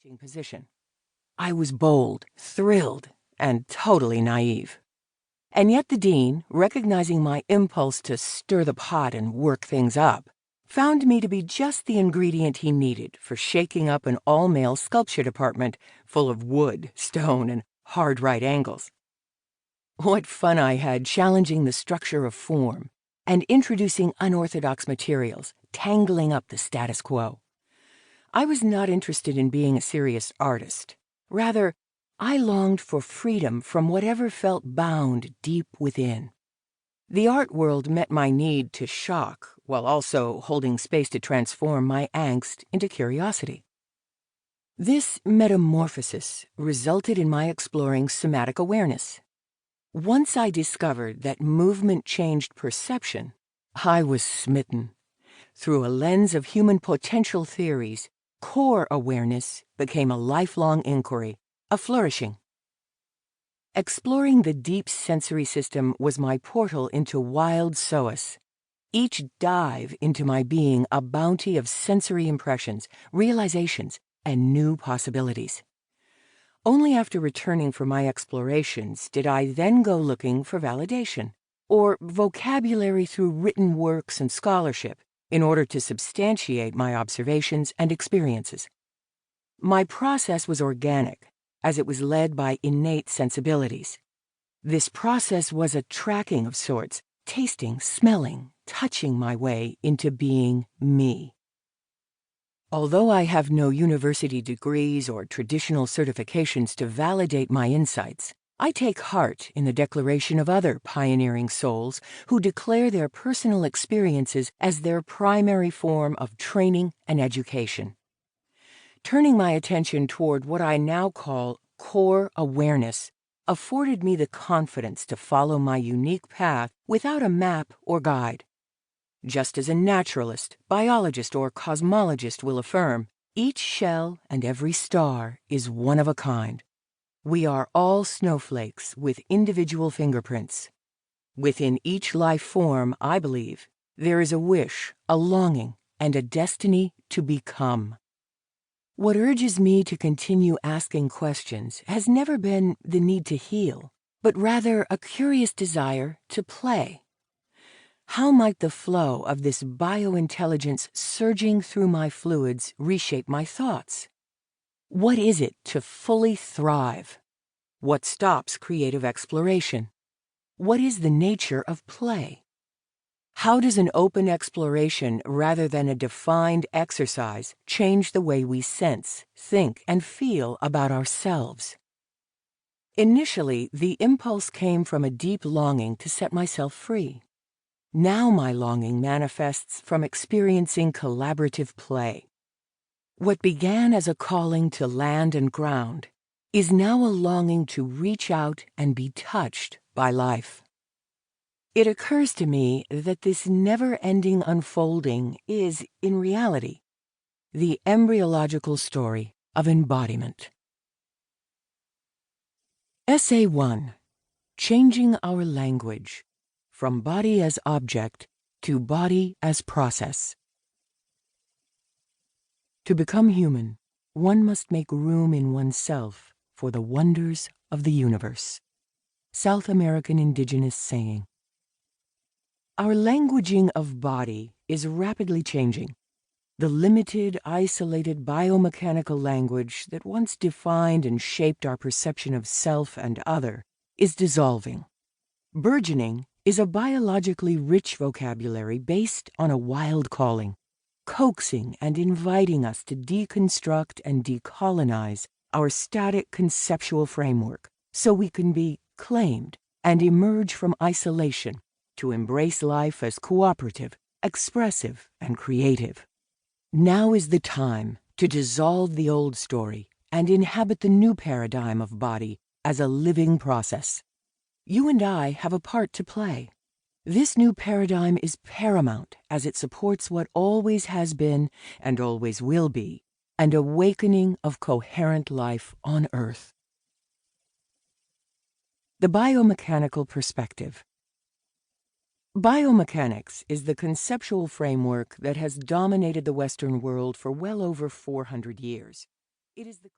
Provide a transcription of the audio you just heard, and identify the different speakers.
Speaker 1: position. I was bold, thrilled, and totally naive. And yet the dean, recognizing my impulse to stir the pot and work things up, found me to be just the ingredient he needed for shaking up an all-male sculpture department full of wood, stone, and hard right angles. What fun I had challenging the structure of form and introducing unorthodox materials, tangling up the status quo. I was not interested in being a serious artist. Rather, I longed for freedom from whatever felt bound deep within. The art world met my need to shock, while also holding space to transform my angst into curiosity. This metamorphosis resulted in my exploring somatic awareness. Once I discovered that movement changed perception, I was smitten. Through a lens of human potential theories, core awareness became a lifelong inquiry, a flourishing. Exploring the deep sensory system was my portal into wild Psoas. Each dive into my being a bounty of sensory impressions, realizations, and new possibilities. Only after returning from my explorations did I then go looking for validation, or vocabulary through written works and scholarship, in order to substantiate my observations and experiences. My process was organic, as it was led by innate sensibilities. This process was a tracking of sorts, tasting, smelling, touching my way into being me. Although I have no university degrees or traditional certifications to validate my insights, I take heart in the declaration of other pioneering souls who declare their personal experiences as their primary form of training and education. Turning my attention toward what I now call core awareness afforded me the confidence to follow my unique path without a map or guide. Just as a naturalist, biologist, or cosmologist will affirm, each shell and every star is one of a kind. We are all snowflakes with individual fingerprints. Within each life form, I believe, there is a wish, a longing, and a destiny to become. What urges me to continue asking questions has never been the need to heal, but rather a curious desire to play. How might the flow of this biointelligence surging through my fluids reshape my thoughts? What is it to fully thrive? What stops creative exploration? What is the nature of play? How does an open exploration rather than a defined exercise change the way we sense, think, and feel about ourselves? Initially, the impulse came from a deep longing to set myself free. Now my longing manifests from experiencing collaborative play. What began as a calling to land and ground is now a longing to reach out and be touched by life. It occurs to me that this never-ending unfolding is, in reality, the embryological story of embodiment. Essay 1. Changing Our Language, from Body as Object to Body as Process. To become human, one must make room in oneself for the wonders of the universe. South American indigenous saying. Our languaging of body is rapidly changing. The limited, isolated biomechanical language that once defined and shaped our perception of self and other is dissolving. Burgeoning is a biologically rich vocabulary based on a wild calling, coaxing and inviting us to deconstruct and decolonize our static conceptual framework so we can be claimed and emerge from isolation to embrace life as cooperative, expressive, and creative. Now is the time to dissolve the old story and inhabit the new paradigm of body as a living process. You and I have a part to play. This new paradigm is paramount as it supports what always has been and always will be an awakening of coherent life on Earth. The biomechanical perspective. Biomechanics is the conceptual framework that has dominated the Western world for well over 400 years. It is the